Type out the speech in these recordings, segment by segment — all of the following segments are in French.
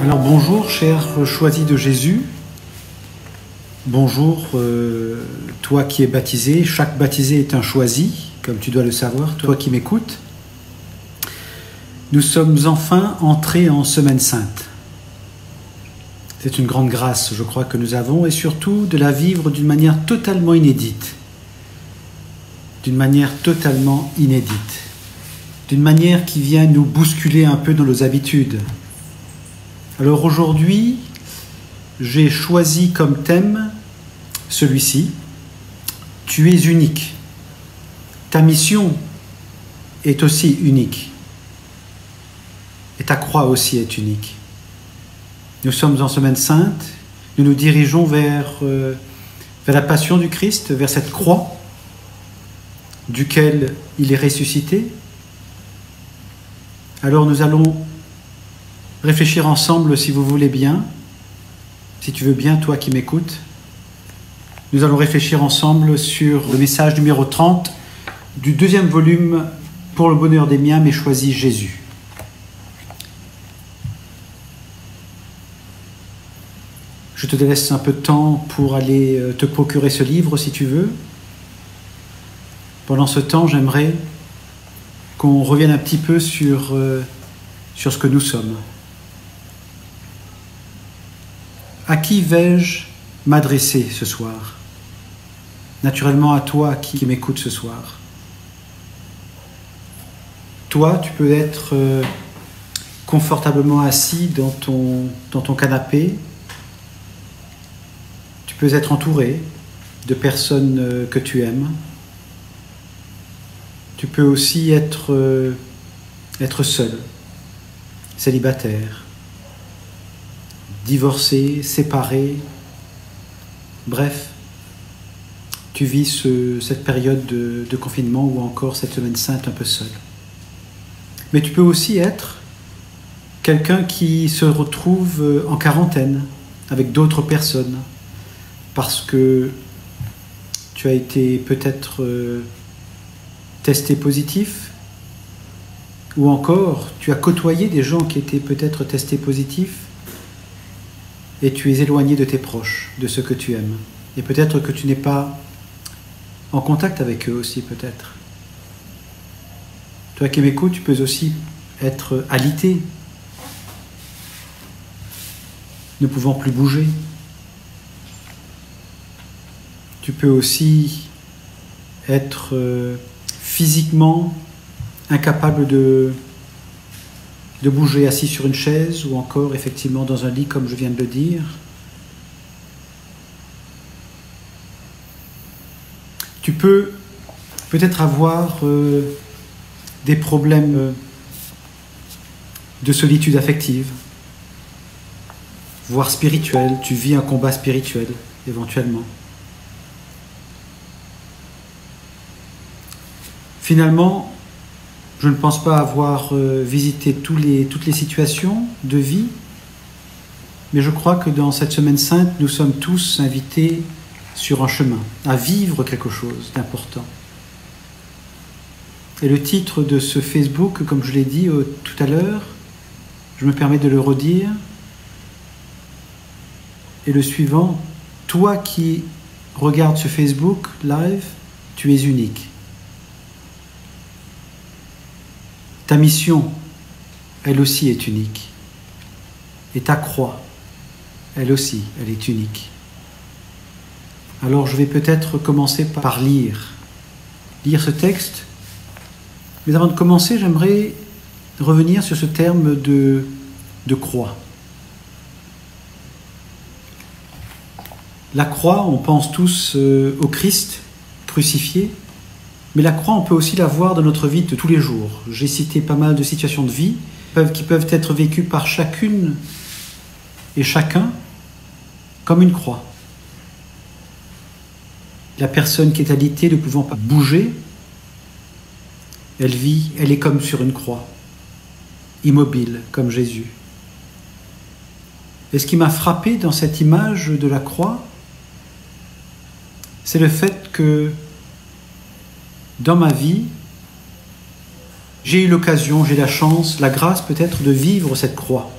Alors bonjour, cher choisi de Jésus. Bonjour, toi qui es baptisé. Chaque baptisé est un choisi, comme tu dois le savoir, toi qui m'écoutes. Nous sommes enfin entrés en Semaine Sainte. C'est une grande grâce, je crois, que nous avons, et surtout de la vivre d'une manière totalement inédite. D'une manière totalement inédite. D'une manière qui vient nous bousculer un peu dans nos habitudes. Alors aujourd'hui, j'ai choisi comme thème celui-ci. Tu es unique. Ta mission est aussi unique. Et ta croix aussi est unique. Nous sommes en Semaine Sainte, nous nous dirigeons vers la passion du Christ, vers cette croix duquel il est ressuscité. Alors nous allons réfléchir ensemble, si vous voulez bien, si tu veux bien, toi qui m'écoutes. Nous allons réfléchir ensemble sur le message numéro 30 du 2e volume « Pour le bonheur des miens, mais choisis Jésus ». Je te laisse un peu de temps pour aller te procurer ce livre, si tu veux. Pendant ce temps, j'aimerais qu'on revienne un petit peu sur ce que nous sommes. À qui vais-je m'adresser ce soir? Naturellement à toi qui m'écoutes ce soir. Toi, tu peux être confortablement assis dans ton canapé. Tu peux être entouré de personnes que tu aimes. Tu peux aussi être seul, célibataire, divorcé, séparé. Bref, tu vis cette période de confinement ou encore cette Semaine Sainte un peu seul. Mais tu peux aussi être quelqu'un qui se retrouve en quarantaine avec d'autres personnes parce que tu as été peut-être testé positif, ou encore tu as côtoyé des gens qui étaient peut-être testés positifs et tu es éloigné de tes proches, de ceux que tu aimes. Et peut-être que tu n'es pas en contact avec eux aussi, peut-être. Toi qui m'écoutes, tu peux aussi être alité, ne pouvant plus bouger. Tu peux aussi être physiquement incapable de bouger assis sur une chaise ou encore effectivement dans un lit comme je viens de le dire. Tu peux peut-être avoir des problèmes de solitude affective, voire spirituelle. Tu vis un combat spirituel éventuellement. Finalement, je ne pense pas avoir visité toutes les situations de vie, mais je crois que dans cette Semaine Sainte, nous sommes tous invités sur un chemin, à vivre quelque chose d'important. Et le titre de ce Facebook, comme je l'ai dit tout à l'heure, je me permets de le redire, est le suivant: toi qui regardes ce Facebook live, tu es unique. Ta mission, elle aussi est unique. Et ta croix, elle aussi, elle est unique. Alors je vais peut-être commencer par lire ce texte. Mais avant de commencer, j'aimerais revenir sur ce terme de croix. La croix, on pense tous au Christ crucifié. Mais la croix, on peut aussi la voir dans notre vie de tous les jours. J'ai cité pas mal de situations de vie qui peuvent être vécues par chacune et chacun comme une croix. La personne qui est alitée ne pouvant pas bouger, elle est comme sur une croix, immobile comme Jésus. Et ce qui m'a frappé dans cette image de la croix, c'est le fait que dans ma vie, j'ai eu l'occasion, j'ai la chance, la grâce peut-être de vivre cette croix.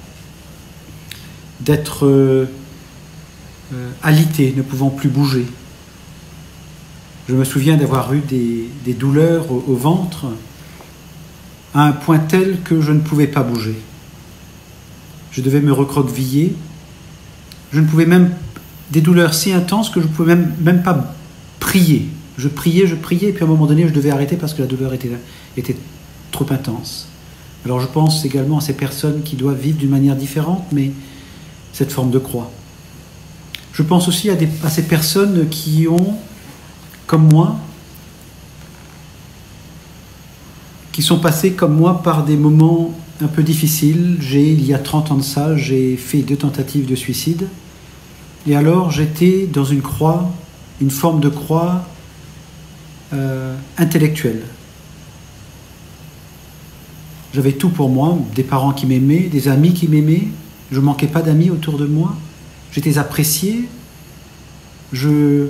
d'être alité, ne pouvant plus bouger. Je me souviens d'avoir eu des douleurs au ventre à un point tel que je ne pouvais pas bouger. Je devais me recroqueviller. Je ne pouvais même... Des douleurs si intenses que je ne pouvais même pas prier. Je priais, et puis à un moment donné, je devais arrêter parce que la douleur était trop intense. Alors je pense également à ces personnes qui doivent vivre d'une manière différente, mais cette forme de croix. Je pense aussi à ces personnes qui ont, comme moi, qui sont passées comme moi par des moments un peu difficiles. Il y a 30 ans de ça, j'ai fait 2 tentatives de suicide. Et alors j'étais dans une croix, une forme de croix intellectuelle. J'avais tout pour moi, des parents qui m'aimaient, des amis qui m'aimaient. Je ne manquais pas d'amis autour de moi. J'étais apprécié. Je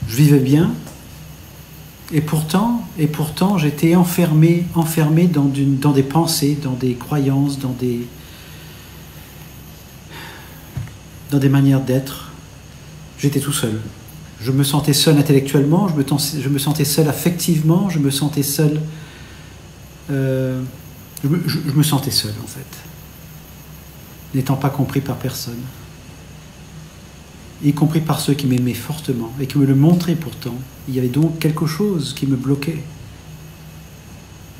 vivais bien. Et pourtant j'étais enfermé dans des pensées, dans des croyances, dans des manières d'être. J'étais tout seul. Je me sentais seul intellectuellement, je me sentais seul affectivement, je me sentais seul... je me sentais seul, en fait, n'étant pas compris par personne, y compris par ceux qui m'aimaient fortement et qui me le montraient pourtant. Il y avait donc quelque chose qui me bloquait.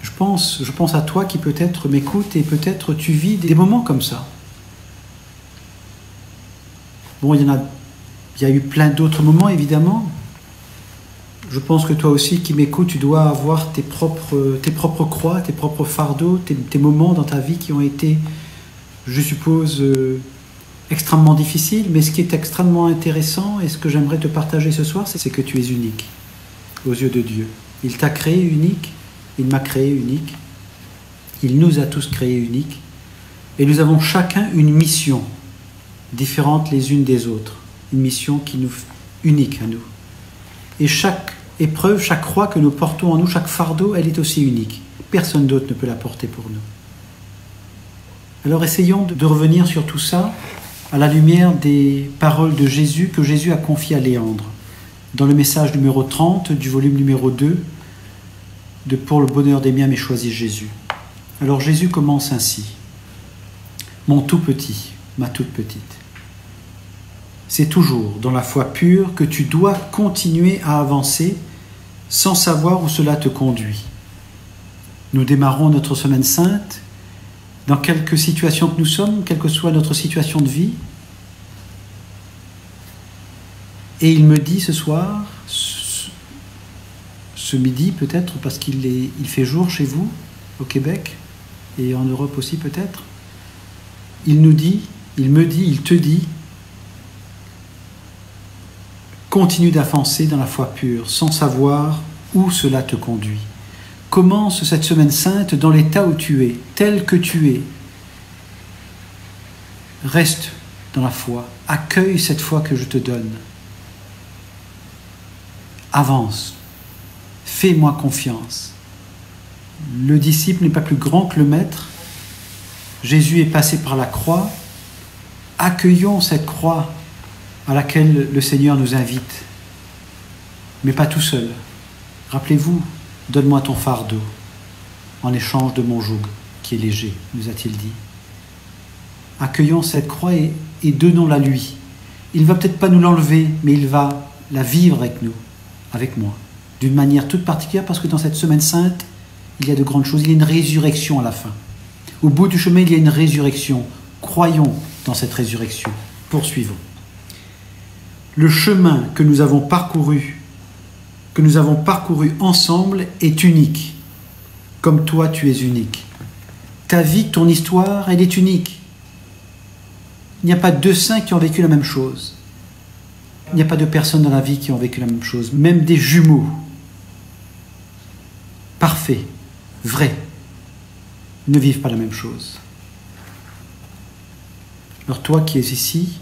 Je pense à toi qui peut-être m'écoute et peut-être tu vis des moments comme ça. Bon, il y a eu plein d'autres moments, évidemment. Je pense que toi aussi qui m'écoutes, tu dois avoir tes propres croix, tes propres fardeaux, tes moments dans ta vie qui ont été, je suppose, extrêmement difficiles. Mais ce qui est extrêmement intéressant et ce que j'aimerais te partager ce soir, c'est que tu es unique aux yeux de Dieu. Il t'a créé unique, il m'a créé unique, il nous a tous créés uniques. Et nous avons chacun une mission différente les unes des autres. Une mission qui nous unique à nous. Et chaque épreuve, chaque croix que nous portons en nous, chaque fardeau, elle est aussi unique. Personne d'autre ne peut la porter pour nous. Alors essayons de revenir sur tout ça à la lumière des paroles de Jésus que Jésus a confiées à Léandre dans le message numéro 30 du volume numéro 2 de Pour le bonheur des miens m'ait choisi Jésus. Alors Jésus commence ainsi. Mon tout petit, ma toute petite. C'est toujours dans la foi pure que tu dois continuer à avancer sans savoir où cela te conduit. Nous démarrons notre semaine sainte dans quelque situation que nous sommes, quelle que soit notre situation de vie. Et il me dit ce soir, ce midi peut-être, parce il fait jour chez vous, au Québec, et en Europe aussi peut-être, il me dit, il te dit, continue d'avancer dans la foi pure, sans savoir où cela te conduit. Commence cette semaine sainte dans l'état où tu es, tel que tu es. Reste dans la foi, accueille cette foi que je te donne. Avance, fais-moi confiance. Le disciple n'est pas plus grand que le maître. Jésus est passé par la croix. Accueillons cette croix à laquelle le Seigneur nous invite, mais pas tout seul. Rappelez-vous, donne-moi ton fardeau en échange de mon joug, qui est léger, nous a-t-il dit. Accueillons cette croix et donnons-la lui. Il ne va peut-être pas nous l'enlever, mais il va la vivre avec nous, avec moi, d'une manière toute particulière, parce que dans cette semaine sainte, il y a de grandes choses, il y a une résurrection à la fin. Au bout du chemin, il y a une résurrection. Croyons dans cette résurrection. Poursuivons. Le chemin que nous avons parcouru ensemble est unique, comme toi tu es unique. Ta vie, ton histoire, elle est unique. Il n'y a pas 2 saints qui ont vécu la même chose. Il n'y a pas 2 personnes dans la vie qui ont vécu la même chose. Même des jumeaux, parfaits, vrais, ne vivent pas la même chose. Alors toi qui es ici,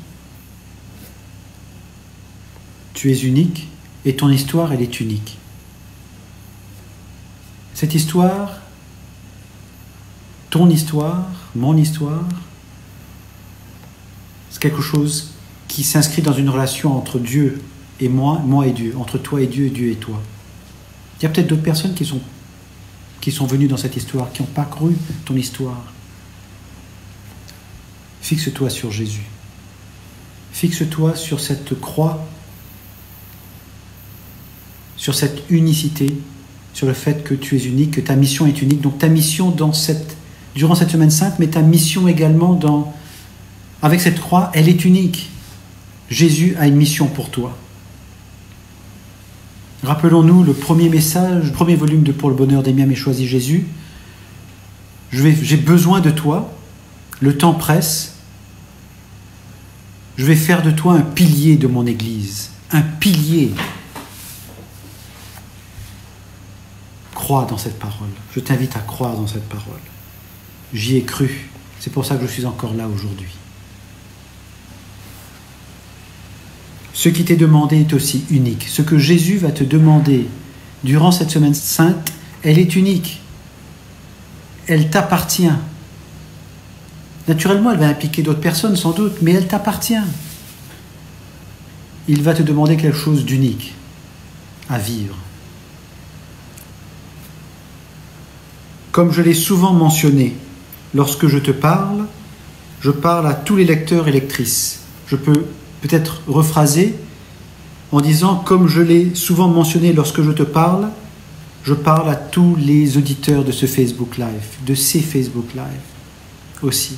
tu es unique et ton histoire, elle est unique. Cette histoire, ton histoire, mon histoire, C'est quelque chose qui s'inscrit dans une relation entre Dieu et moi et Dieu, entre toi et Dieu et toi. Il y a peut-être d'autres personnes qui sont venues dans cette histoire, qui n'ont pas cru ton histoire. Fixe-toi sur Jésus. Fixe-toi sur cette croix, sur cette unicité, sur le fait que tu es unique, que ta mission est unique. Donc ta mission durant cette semaine sainte, mais ta mission également avec cette croix, elle est unique. Jésus a une mission pour toi. Rappelons-nous le premier message, le premier volume de Pour le bonheur des miens, mais choisis Jésus. J'ai besoin de toi, le temps presse. Je vais faire de toi un pilier de mon Église, un pilier. Crois dans cette parole. Je t'invite à croire dans cette parole. J'y ai cru. C'est pour ça que je suis encore là aujourd'hui. Ce qui t'est demandé est aussi unique. Ce que Jésus va te demander durant cette semaine sainte, elle est unique. Elle t'appartient. Naturellement, elle va impliquer d'autres personnes sans doute, mais elle t'appartient. Il va te demander quelque chose d'unique à vivre. Comme je l'ai souvent mentionné, lorsque je te parle, je parle à tous les lecteurs et lectrices. Je peux peut-être rephraser en disant, comme je l'ai souvent mentionné lorsque je te parle, je parle à tous les auditeurs de ce Facebook Live, de ces Facebook Live aussi.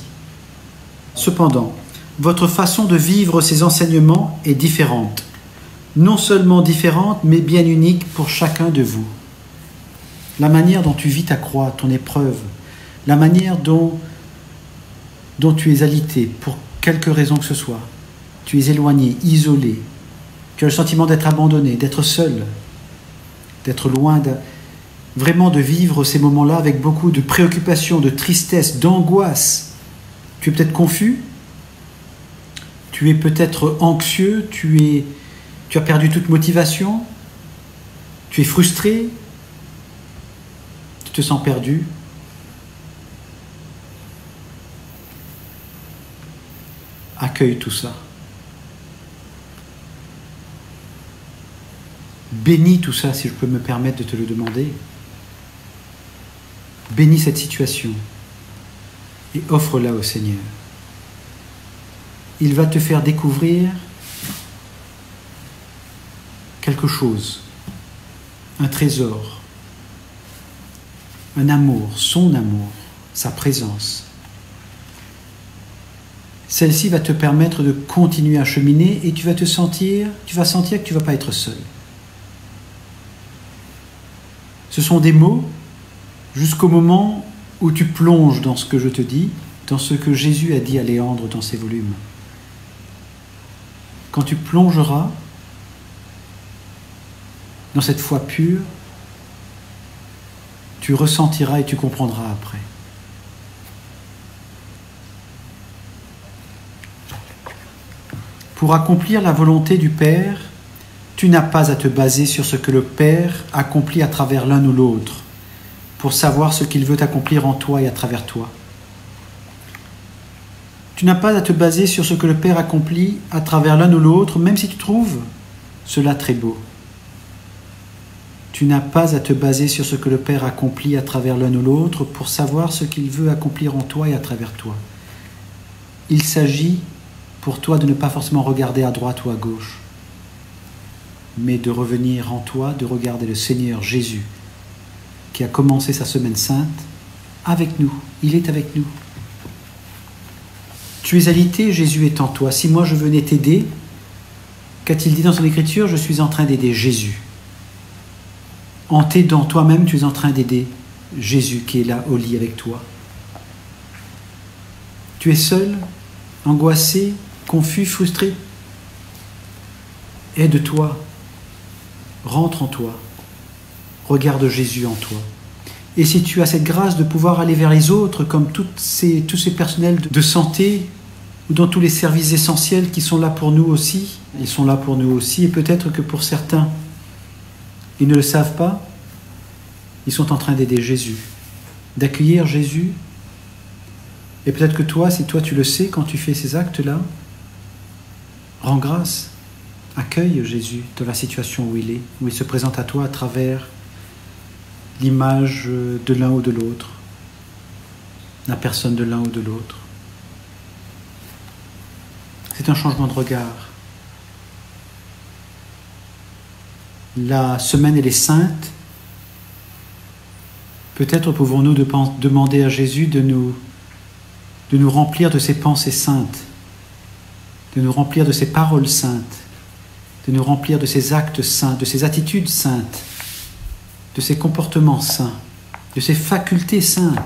Cependant, votre façon de vivre ces enseignements est différente. Non seulement différente, mais bien unique pour chacun de vous. La manière dont tu vis ta croix, ton épreuve, la manière dont tu es alité, pour quelque raison que ce soit, tu es éloigné, isolé, tu as le sentiment d'être abandonné, d'être seul, d'être loin, vraiment de vivre ces moments-là avec beaucoup de préoccupations, de tristesse, d'angoisse. Tu es peut-être confus, tu es peut-être anxieux, tu as perdu toute motivation, tu es frustré, tu te sens perdu. Accueille tout ça. Bénis tout ça, si je peux me permettre de te le demander. Bénis cette situation et offre-la au Seigneur. Il va te faire découvrir quelque chose, un trésor, un amour, son amour, sa présence. Celle-ci va te permettre de continuer à cheminer et tu vas sentir que tu ne vas pas être seul. Ce sont des mots jusqu'au moment où tu plonges dans ce que je te dis, dans ce que Jésus a dit à Léandre dans ses volumes. Quand tu plongeras dans cette foi pure, tu ressentiras et tu comprendras après. Pour accomplir la volonté du Père, tu n'as pas à te baser sur ce que le Père accomplit à travers l'un ou l'autre, pour savoir ce qu'il veut accomplir en toi et à travers toi. Tu n'as pas à te baser sur ce que le Père accomplit à travers l'un ou l'autre, même si tu trouves cela très beau. Tu n'as pas à te baser sur ce que le Père accomplit à travers l'un ou l'autre pour savoir ce qu'il veut accomplir en toi et à travers toi. Il s'agit pour toi de ne pas forcément regarder à droite ou à gauche, mais de revenir en toi, de regarder le Seigneur Jésus, qui a commencé sa semaine sainte avec nous. Il est avec nous. Tu es alité, Jésus est en toi. Si moi je venais t'aider, qu'a-t-il dit dans son écriture? Je suis en train d'aider Jésus. En t'aidant toi-même, tu es en train d'aider Jésus qui est là au lit avec toi. Tu es seul, angoissé, confus, frustré. Aide-toi, rentre en toi, regarde Jésus en toi. Et si tu as cette grâce de pouvoir aller vers les autres, comme tous ces personnels de santé, ou dans tous les services essentiels qui sont là pour nous aussi, ils sont là pour nous aussi, et peut-être que pour certains, ils ne le savent pas, ils sont en train d'aider Jésus, d'accueillir Jésus. Et peut-être que toi, si toi tu le sais, quand tu fais ces actes-là, Rends grâce, accueille Jésus dans la situation où il se présente à toi à travers l'image de l'un ou de l'autre, la personne de l'un ou de l'autre. C'est un changement de regard. La semaine, elle est sainte. Peut-être pouvons-nous demander à Jésus de nous remplir de ses pensées saintes, de nous remplir de ses paroles saintes, de nous remplir de ses actes saints, de ses attitudes saintes, de ses comportements saints, de ses facultés saintes,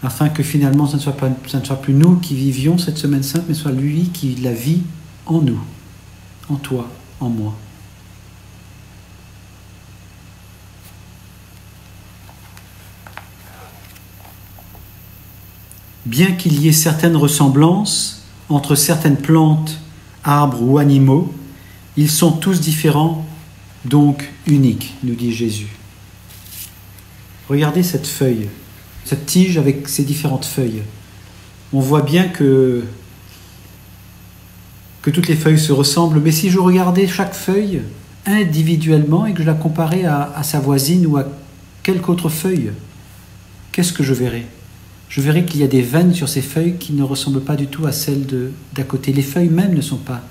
afin que finalement ça ne soit plus nous qui vivions cette semaine sainte, mais soit lui qui la vit en nous, en toi, en moi. Bien qu'il y ait certaines ressemblances entre certaines plantes, arbres ou animaux, ils sont tous différents, donc uniques, nous dit Jésus. Regardez cette feuille, cette tige avec ses différentes feuilles. On voit bien que toutes les feuilles se ressemblent, mais si je regardais chaque feuille individuellement et que je la comparais à sa voisine ou à quelque autre feuille, qu'est-ce que je verrais ? Je verrai qu'il y a des veines sur ces feuilles qui ne ressemblent pas du tout à celles d'à côté. Les feuilles même ne sont pas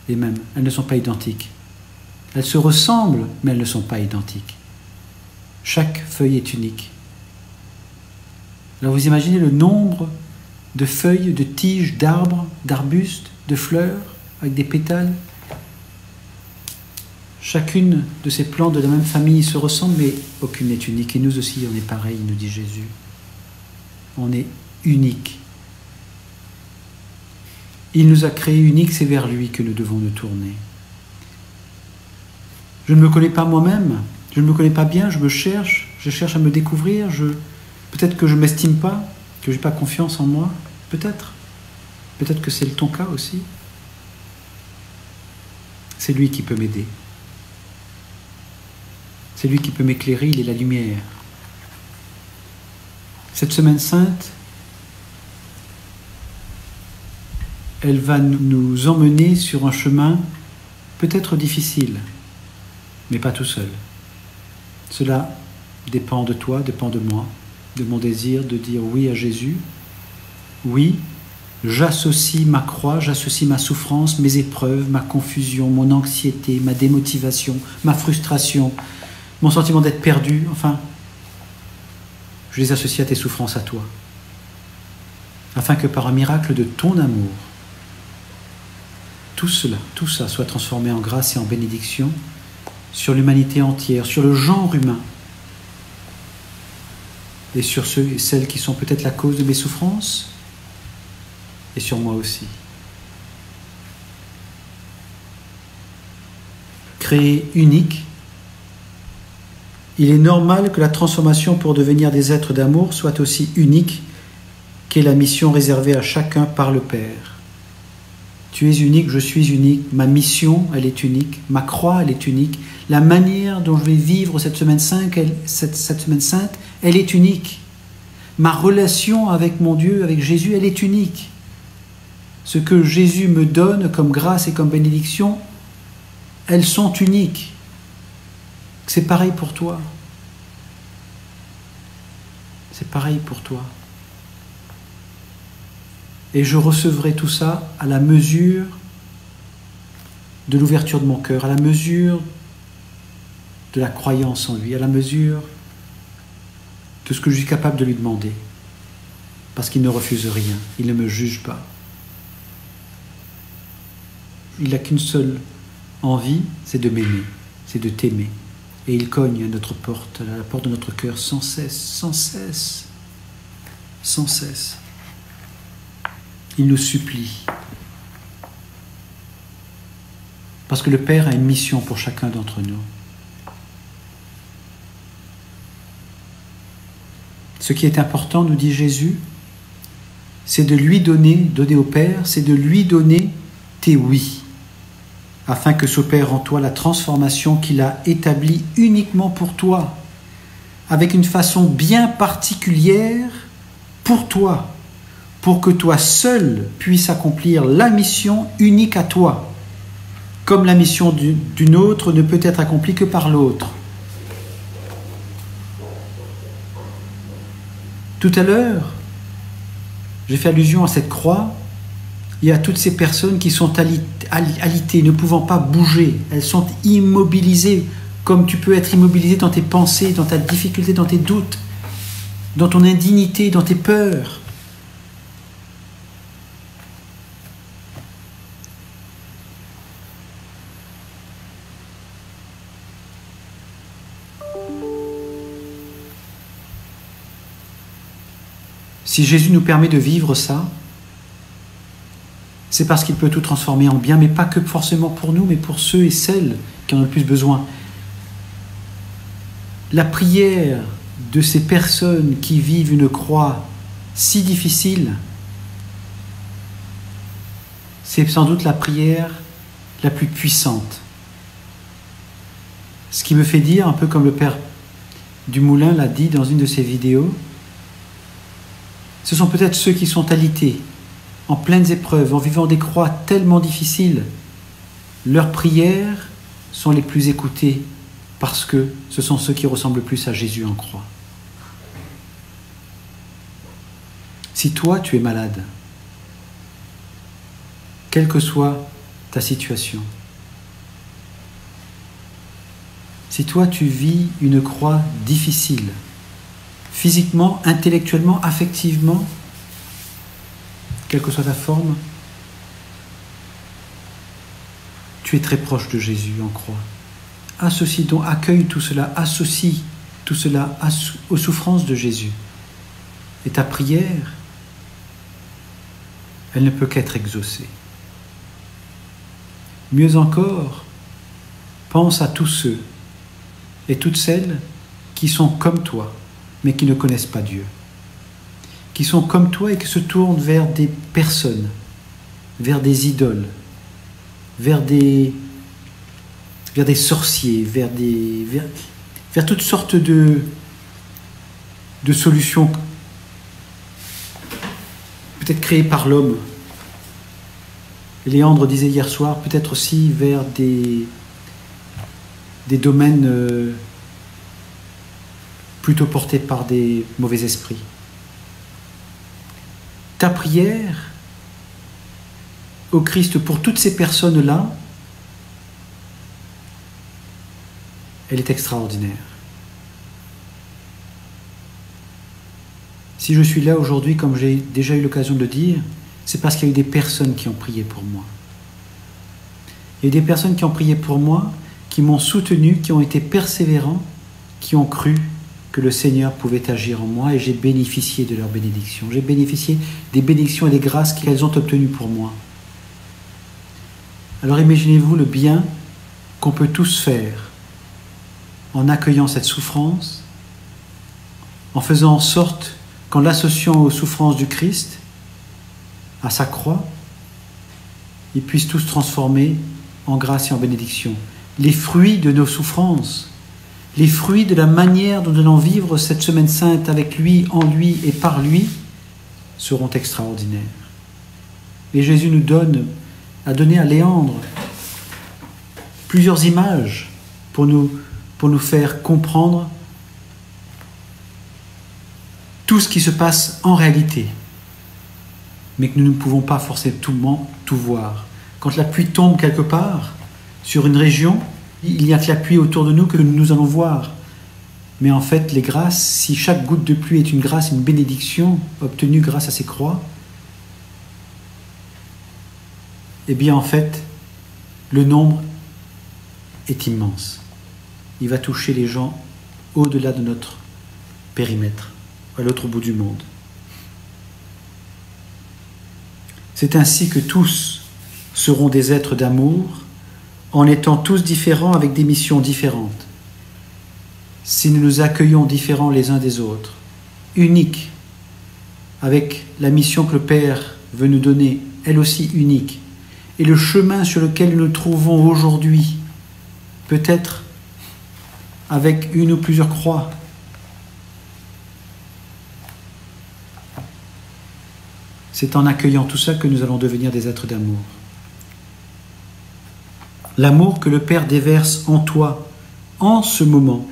les mêmes, elles ne sont pas identiques. Elles se ressemblent, mais elles ne sont pas identiques. Chaque feuille est unique. Alors vous imaginez le nombre de feuilles, de tiges, d'arbres, d'arbustes, de fleurs, avec des pétales. Chacune de ces plantes de la même famille se ressemble, mais aucune n'est unique. Et nous aussi, on est pareil, nous dit Jésus. On est unique. Il nous a créés uniques, c'est vers lui que nous devons nous tourner. Je ne me connais pas moi-même, je ne me connais pas bien, je cherche à me découvrir, peut-être que je ne m'estime pas, que je n'ai pas confiance en moi, peut-être. Peut-être que c'est ton cas aussi. C'est lui qui peut m'aider. C'est lui qui peut m'éclairer, il est la lumière. Cette semaine sainte, elle va nous emmener sur un chemin peut-être difficile, mais pas tout seul. Cela dépend de toi, dépend de moi, de mon désir de dire oui à Jésus. Oui, j'associe ma croix, j'associe ma souffrance, mes épreuves, ma confusion, mon anxiété, ma démotivation, ma frustration, mon sentiment d'être perdu, enfin, je les associe à tes souffrances à toi, afin que par un miracle de ton amour, tout ça soit transformé en grâce et en bénédiction sur l'humanité entière, sur le genre humain, et sur ceux et celles qui sont peut-être la cause de mes souffrances, et sur moi aussi. Créé unique, il est normal que la transformation pour devenir des êtres d'amour soit aussi unique qu'est la mission réservée à chacun par le Père. Tu es unique, je suis unique, ma mission, elle est unique, ma croix, elle est unique, la manière dont je vais vivre cette semaine sainte, elle est unique. Ma relation avec mon Dieu, avec Jésus, elle est unique. Ce que Jésus me donne comme grâce et comme bénédiction, elles sont uniques. C'est pareil pour toi. C'est pareil pour toi. Et je recevrai tout ça à la mesure de l'ouverture de mon cœur, à la mesure de la croyance en lui, à la mesure de ce que je suis capable de lui demander. Parce qu'il ne refuse rien, il ne me juge pas. Il n'a qu'une seule envie, c'est de m'aimer, c'est de t'aimer. Et il cogne à notre porte, à la porte de notre cœur, sans cesse, sans cesse, sans cesse. Il nous supplie. Parce que le Père a une mission pour chacun d'entre nous. Ce qui est important, nous dit Jésus, c'est de lui donner au Père, c'est de lui donner tes oui, afin que s'opère en toi la transformation qu'il a établie uniquement pour toi, avec une façon bien particulière pour toi, pour que toi seul puisses accomplir la mission unique à toi, comme la mission d'une autre ne peut être accomplie que par l'autre. Tout à l'heure, j'ai fait allusion à cette croix et à toutes ces personnes qui sont alitées, ne pouvant pas bouger. Elles sont immobilisées, comme tu peux être immobilisé dans tes pensées, dans ta difficulté, dans tes doutes, dans ton indignité, dans tes peurs. Si Jésus nous permet de vivre ça, c'est parce qu'il peut tout transformer en bien, mais pas que forcément pour nous, mais pour ceux et celles qui en ont le plus besoin. La prière de ces personnes qui vivent une croix si difficile, c'est sans doute la prière la plus puissante. Ce qui me fait dire, un peu comme le Père Dumoulin l'a dit dans une de ses vidéos, ce sont peut-être ceux qui sont alités, en pleines épreuves, en vivant des croix tellement difficiles. Leurs prières sont les plus écoutées parce que ce sont ceux qui ressemblent le plus à Jésus en croix. Si toi, tu es malade, quelle que soit ta situation, si toi, tu vis une croix difficile, physiquement, intellectuellement, affectivement, quelle que soit ta forme, tu es très proche de Jésus en croix. Associe donc, accueille tout cela, associe tout cela aux souffrances de Jésus. Et ta prière, elle ne peut qu'être exaucée. Mieux encore, pense à tous ceux et toutes celles qui sont comme toi, mais qui ne connaissent pas Dieu, qui sont comme toi et qui se tournent vers des personnes, vers des idoles, vers des sorciers, vers toutes sortes de solutions peut-être créées par l'homme. Léandre disait hier soir, peut-être aussi vers des domaines plutôt portés par des mauvais esprits. Ta prière au Christ pour toutes ces personnes-là, elle est extraordinaire. Si je suis là aujourd'hui, comme j'ai déjà eu l'occasion de le dire, c'est parce qu'il y a eu des personnes qui ont prié pour moi. Il y a eu des personnes qui ont prié pour moi, qui m'ont soutenu, qui ont été persévérants, qui ont cru que le Seigneur pouvait agir en moi et j'ai bénéficié de leurs bénédictions. J'ai bénéficié des bénédictions et des grâces qu'elles ont obtenues pour moi. Alors imaginez-vous le bien qu'on peut tous faire en accueillant cette souffrance, en faisant en sorte qu'en l'associant aux souffrances du Christ, à sa croix, ils puissent tous transformer en grâce et en bénédiction. Les fruits de nos souffrances, les fruits de la manière dont nous allons vivre cette semaine sainte avec lui, en lui et par lui, seront extraordinaires. Et Jésus a donné à Léandre plusieurs images pour nous faire comprendre tout ce qui se passe en réalité, mais que nous ne pouvons pas forcément tout voir. Quand la pluie tombe quelque part, sur une région, il n'y a que la pluie autour de nous que nous allons voir. Mais en fait, les grâces, si chaque goutte de pluie est une grâce, une bénédiction obtenue grâce à ces croix, eh bien en fait, le nombre est immense. Il va toucher les gens au-delà de notre périmètre, à l'autre bout du monde. C'est ainsi que tous seront des êtres d'amour, en étant tous différents avec des missions différentes. Si nous nous accueillons différents les uns des autres, uniques, avec la mission que le Père veut nous donner, elle aussi unique, et le chemin sur lequel nous nous trouvons aujourd'hui, peut-être avec une ou plusieurs croix, C'est en accueillant tout ça que nous allons devenir des êtres d'amour. L'amour que le Père déverse en toi, en ce moment,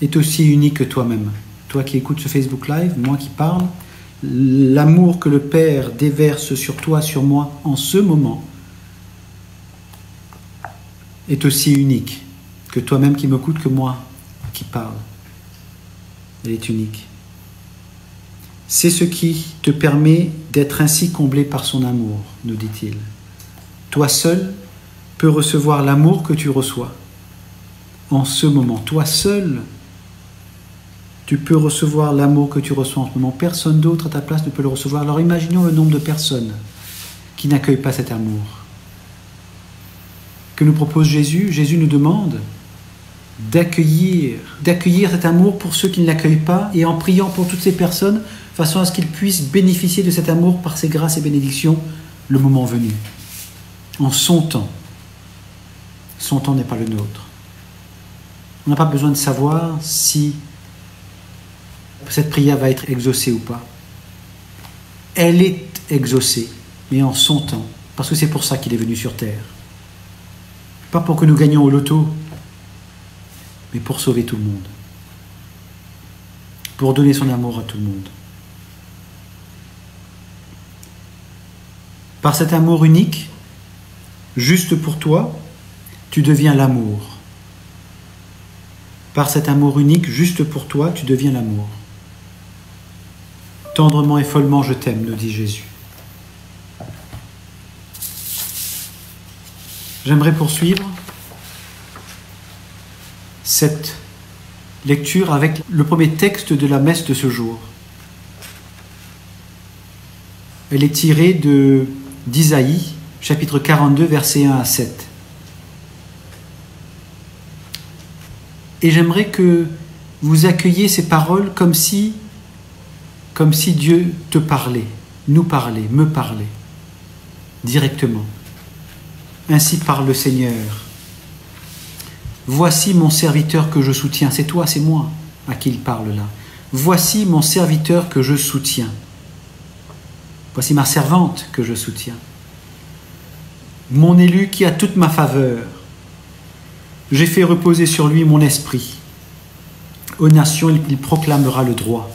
est aussi unique que toi-même. Toi qui écoutes ce Facebook Live, moi qui parle, l'amour que le Père déverse sur toi, sur moi, en ce moment, est aussi unique que toi-même qui m'écoutes, que moi qui parle. Elle est unique. C'est ce qui te permet d'être ainsi comblé par son amour, nous dit-il. Toi seul peux recevoir l'amour que tu reçois. En ce moment, toi seul, tu peux recevoir l'amour que tu reçois en ce moment. Personne d'autre à ta place ne peut le recevoir. Alors imaginons le nombre de personnes qui n'accueillent pas cet amour. Que nous propose Jésus? Jésus nous demande d'accueillir cet amour pour ceux qui ne l'accueillent pas, et en priant pour toutes ces personnes, de façon à ce qu'ils puissent bénéficier de cet amour par ses grâces et bénédictions le moment venu, en son temps. Son temps n'est pas le nôtre. On n'a pas besoin de savoir si cette prière va être exaucée ou pas. Elle est exaucée, mais en son temps, parce que c'est pour ça qu'il est venu sur terre. Pas pour que nous gagnions au loto, mais pour sauver tout le monde. Pour donner son amour à tout le monde. Par cet amour unique, juste pour toi, tu deviens l'amour. Par cet amour unique, juste pour toi, tu deviens l'amour. Tendrement et follement, je t'aime, nous dit Jésus. J'aimerais poursuivre cette lecture avec le premier texte de la messe de ce jour. Elle est tirée d'Isaïe, chapitre 42, versets 1 à 7. Et j'aimerais que vous accueilliez ces paroles comme si Dieu te parlait, nous parlait, me parlait, directement. Ainsi parle le Seigneur. Voici mon serviteur que je soutiens. C'est toi, c'est moi à qui il parle là. Voici mon serviteur que je soutiens. Voici ma servante que je soutiens. Mon élu qui a toute ma faveur. J'ai fait reposer sur lui mon esprit. Aux nations, il proclamera le droit.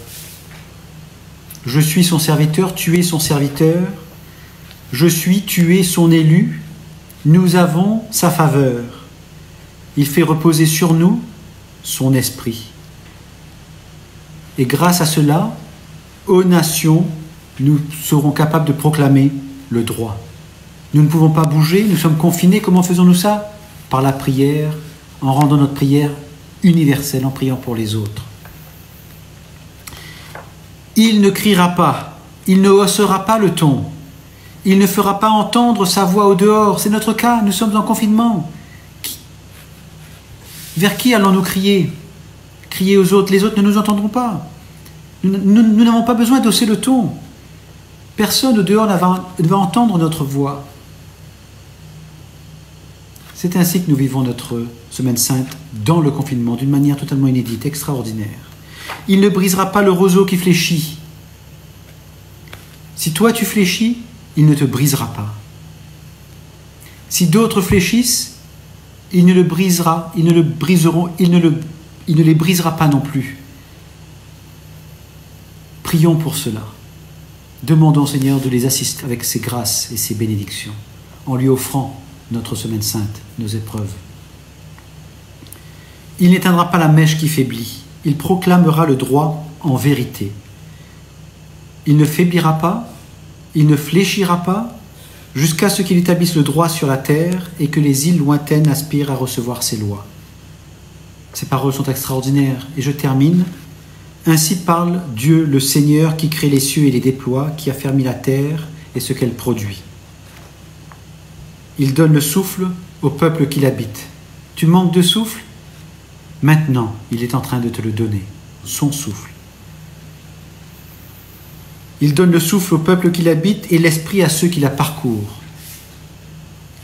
Je suis son serviteur, tu es son serviteur. Je suis, tu es son élu. Nous avons sa faveur. Il fait reposer sur nous son esprit. Et grâce à cela, aux nations, nous serons capables de proclamer le droit. Nous ne pouvons pas bouger, nous sommes confinés. Comment faisons-nous ça? Par la prière, en rendant notre prière universelle, en priant pour les autres. Il ne criera pas, il ne haussera pas le ton, il ne fera pas entendre sa voix au dehors. C'est notre cas, nous sommes en confinement. Vers qui allons-nous crier? Crier aux autres, les autres ne nous entendront pas. Nous n'avons pas besoin d'hausser le ton. Personne au dehors ne va entendre notre voix. C'est ainsi que nous vivons notre Semaine Sainte dans le confinement, d'une manière totalement inédite, extraordinaire. Il ne brisera pas le roseau qui fléchit. Si toi tu fléchis, il ne te brisera pas. Si d'autres fléchissent, il ne les brisera pas non plus. Prions pour cela. Demandons au Seigneur de les assister avec ses grâces et ses bénédictions, en lui offrant notre Semaine Sainte, nos épreuves. Il n'éteindra pas la mèche qui faiblit. Il proclamera le droit en vérité. Il ne faiblira pas, il ne fléchira pas, jusqu'à ce qu'il établisse le droit sur la terre et que les îles lointaines aspirent à recevoir ses lois. Ces paroles sont extraordinaires. Et je termine. Ainsi parle Dieu, le Seigneur, qui crée les cieux et les déploie, qui a fermi la terre et ce qu'elle produit. Il donne le souffle au peuple qui l'habite. Tu manques de souffle? Maintenant, il est en train de te le donner, son souffle. Il donne le souffle au peuple qui l'habite et l'esprit à ceux qui la parcourent.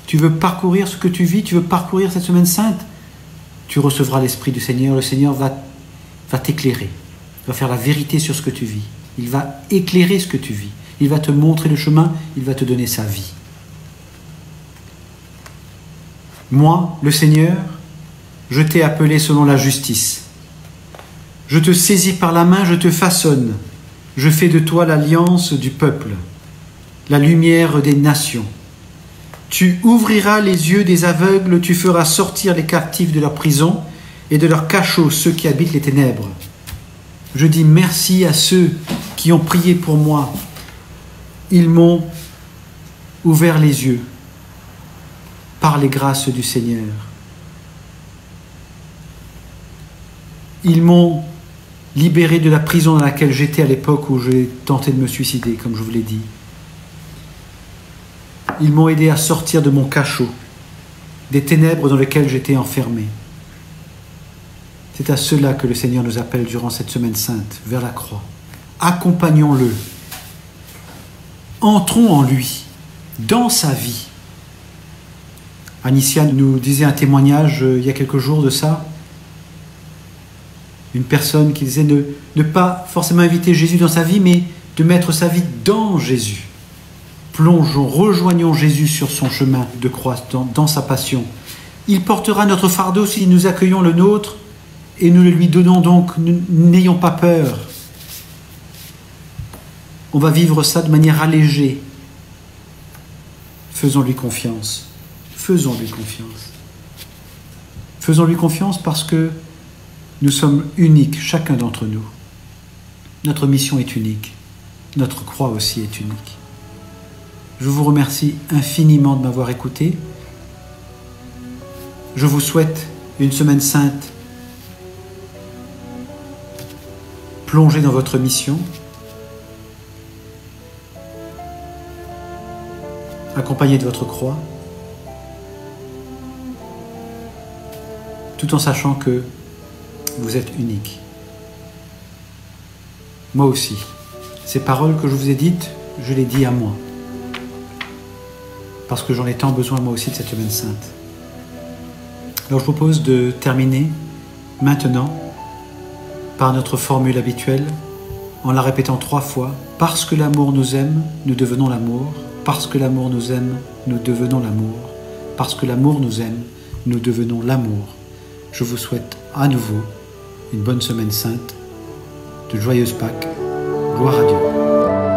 Tu veux parcourir ce que tu vis? Tu veux parcourir cette Semaine Sainte? Tu recevras l'Esprit du Seigneur. Le Seigneur va t'éclairer, va faire la vérité sur ce que tu vis. Il va éclairer ce que tu vis. il va te montrer le chemin, il va te donner sa vie. Moi, le Seigneur, je t'ai appelé selon la justice. Je te saisis par la main, je te façonne. Je fais de toi l'alliance du peuple, la lumière des nations. Tu ouvriras les yeux des aveugles, tu feras sortir les captifs de leur prison et de leur cachot ceux qui habitent les ténèbres. Je dis merci à ceux qui ont prié pour moi. Ils m'ont ouvert les yeux par les grâces du Seigneur. Ils m'ont libéré de la prison dans laquelle j'étais à l'époque où j'ai tenté de me suicider, comme je vous l'ai dit. Ils m'ont aidé à sortir de mon cachot, des ténèbres dans lesquelles j'étais enfermé. C'est à cela que le Seigneur nous appelle durant cette semaine sainte, vers la croix. Accompagnons-le. Entrons en lui, dans sa vie. Anicia nous disait un témoignage il y a quelques jours de ça. Une personne qui disait ne pas forcément inviter Jésus dans sa vie, mais de mettre sa vie dans Jésus. Plongeons, rejoignons Jésus sur son chemin de croix, dans sa passion. Il portera notre fardeau si nous accueillons le nôtre et nous le lui donnons donc, n'ayons pas peur. On va vivre ça de manière allégée. Faisons-lui confiance. Faisons-lui confiance. Faisons-lui confiance parce que nous sommes uniques, chacun d'entre nous. Notre mission est unique. Notre croix aussi est unique. Je vous remercie infiniment de m'avoir écouté. Je vous souhaite une semaine sainte plongée dans votre mission, accompagnée de votre croix, tout en sachant que vous êtes unique. Moi aussi. Ces paroles que je vous ai dites, je les dis à moi. Parce que j'en ai tant besoin moi aussi de cette semaine sainte. Alors je propose de terminer maintenant par notre formule habituelle en la répétant 3 fois. Parce que l'amour nous aime, nous devenons l'amour. Parce que l'amour nous aime, nous devenons l'amour. Parce que l'amour nous aime, nous devenons l'amour. Je vous souhaite à nouveau une bonne semaine sainte, de joyeuses Pâques. Gloire à Dieu.